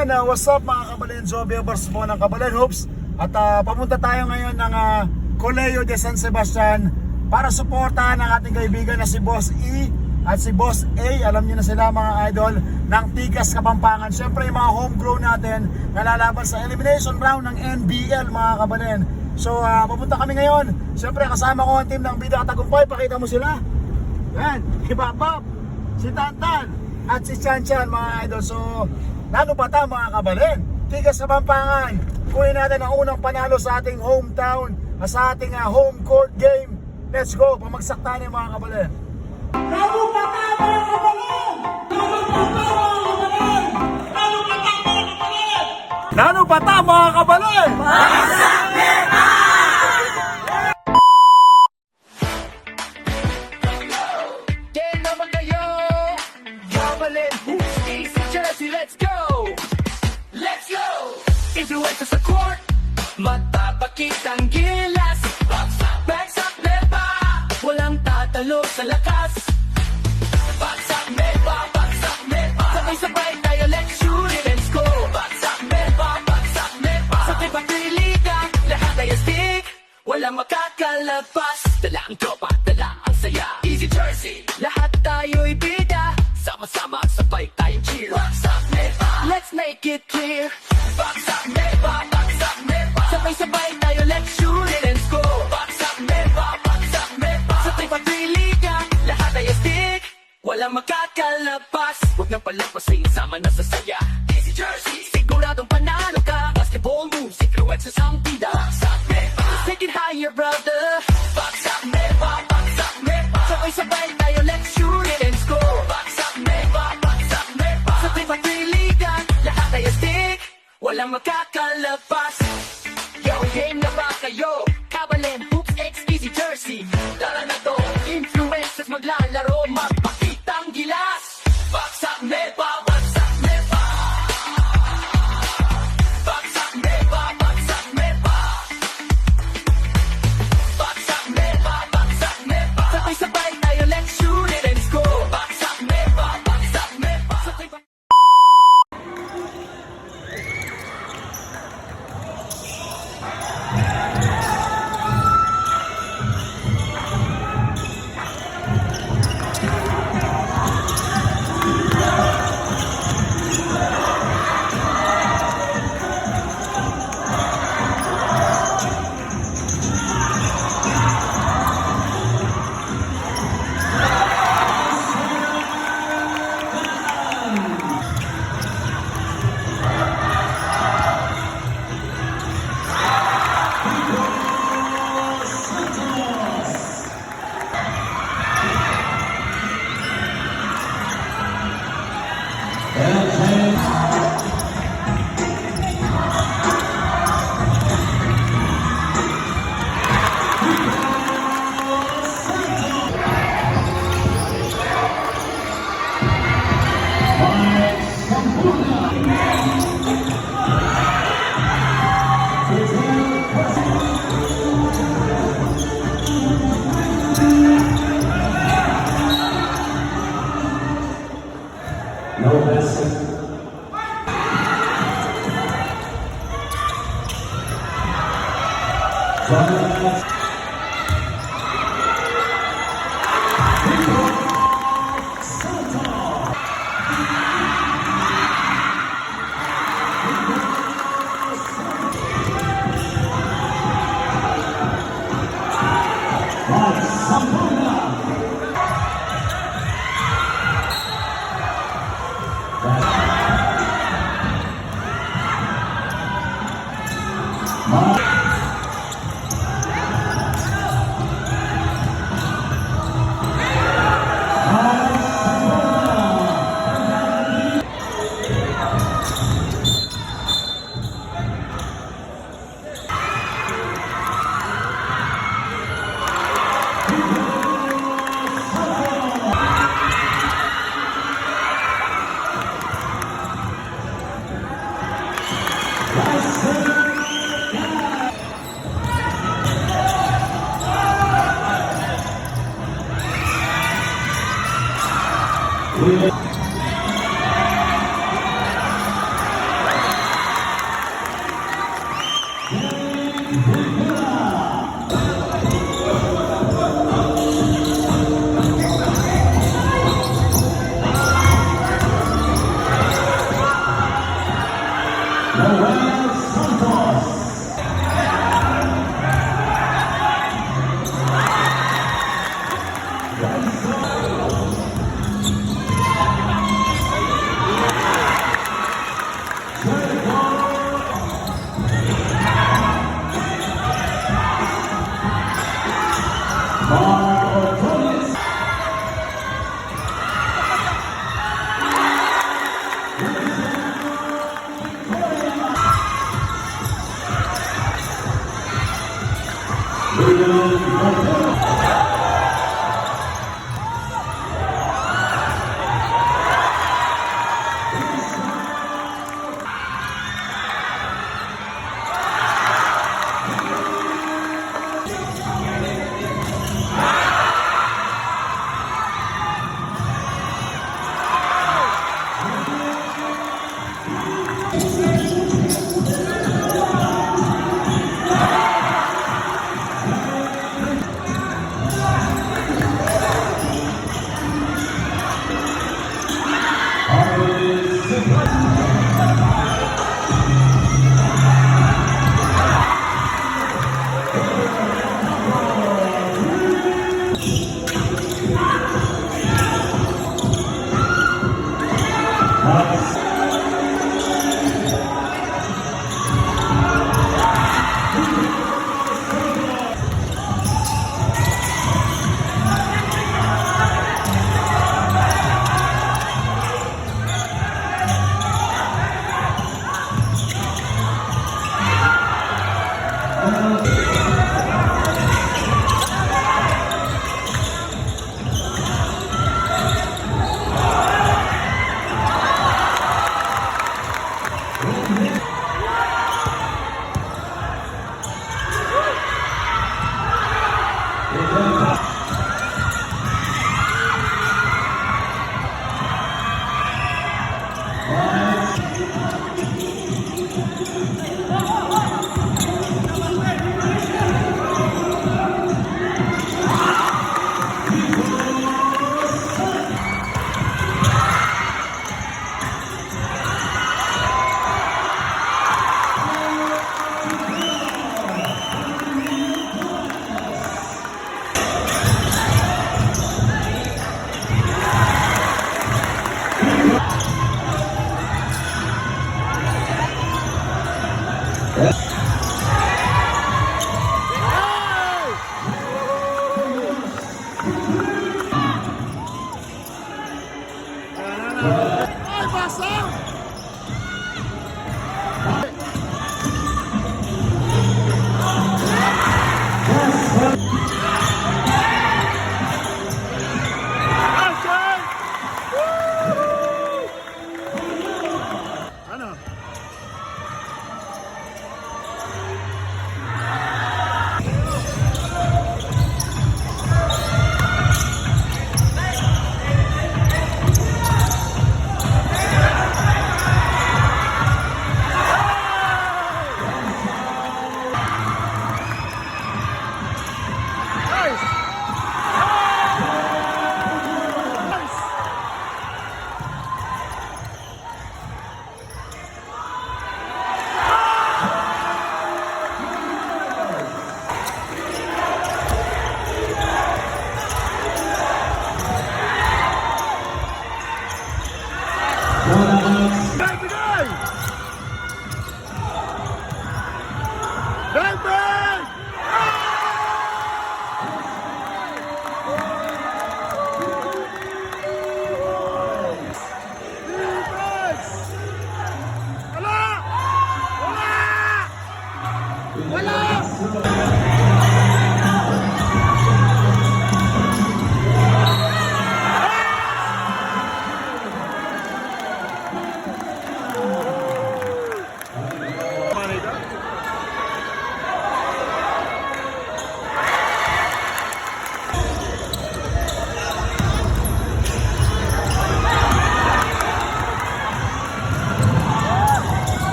Yan, what's up mga Kabalen, Joe Viewers po ng Kabalen Hoops. At papunta tayo ngayon ng Colegio de San Sebastian para suportahan ang ating kaibigan na si Boss E at si Boss A. Alam niyo na sila mga idol ng Tigas Kapampangan. Siyempre yung mga homegrown natin na lalaban sa elimination round ng NBL mga Kabalen. So papunta kami ngayon. Siyempre kasama ko ang team ng Bida Tagumpay. Pakita mo sila. Yan, Ibabab, si Tantan at si Chanchan mga idol. So lalo pa ta mga Kabalen, Tigas Kapampangan, kunin natin ang unang panalo sa ating hometown, sa ating home court game. Let's go, pamagsak tayo mga Kabalen. Lalo pa ta mga Kabalen! Lalo pa ta mga Kabalen! Pagsak Meta! Yan naman kayo! Kabalen, easy jersey, let's go! Let's go! Influencer sa court, matapakitang gilas. Bagsak Meta, walang tatalo sa lakas. Bagsak Meta, sabay-sabay tayo, let's shoot it and score. Bagsak Meta, sa tiba-triliga, lahat ay astig, walang makakalabas. Dala ang tropa, dala ang saya. Easy jersey, lahat tayo'y bida. Sama-sama, sabay tayong cheer. Bagsak Meta, let's make it clear. Bagsak Meta, sabay-sabay tayo, let's shoot it and score. Bagsak Meta, sa tiba-triliga, lahat ay astig, walang makakalabas. Huwag nang palampasin, sama na sa saya. Easy jersey, siguradong panalo ka. Basketball moves, influences ang bida. Bagsak Meta, take it higher brother. Bagsak Meta, sabay-sabay tayo, let's shoot it and score. Bagsak Meta, sa tiba-triliga, lahat ay astig, walang makakalabas. Yo, game na ba kayo? Kabalen, Hoops X, Easy Jersey. Tara na to, influencers maglalaro, magpakitang gilas. Bagsak Meta, bagsak Meta. Bagsak Meta, bagsak Meta. Bagsak Meta, sabay-sabay tayo, let's shoot it and score. Bagsak Meta, sabay-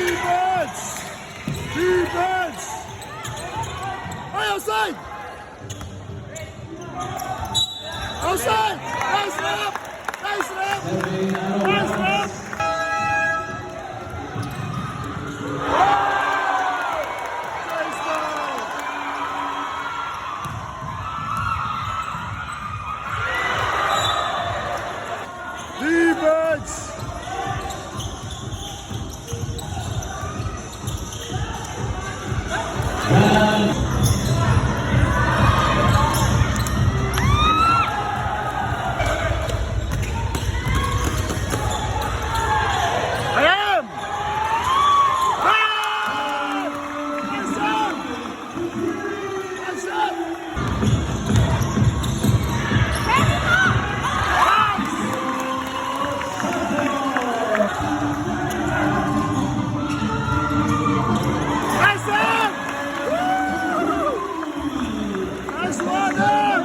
Defense! Defense! Ay, outside! Outside! Nice rep! Nice rep! Nice rep! Nice foul! Defense! Ayan! Ah! Nice shot! Nice shot! Nice shot! Woo! Nice one, Em!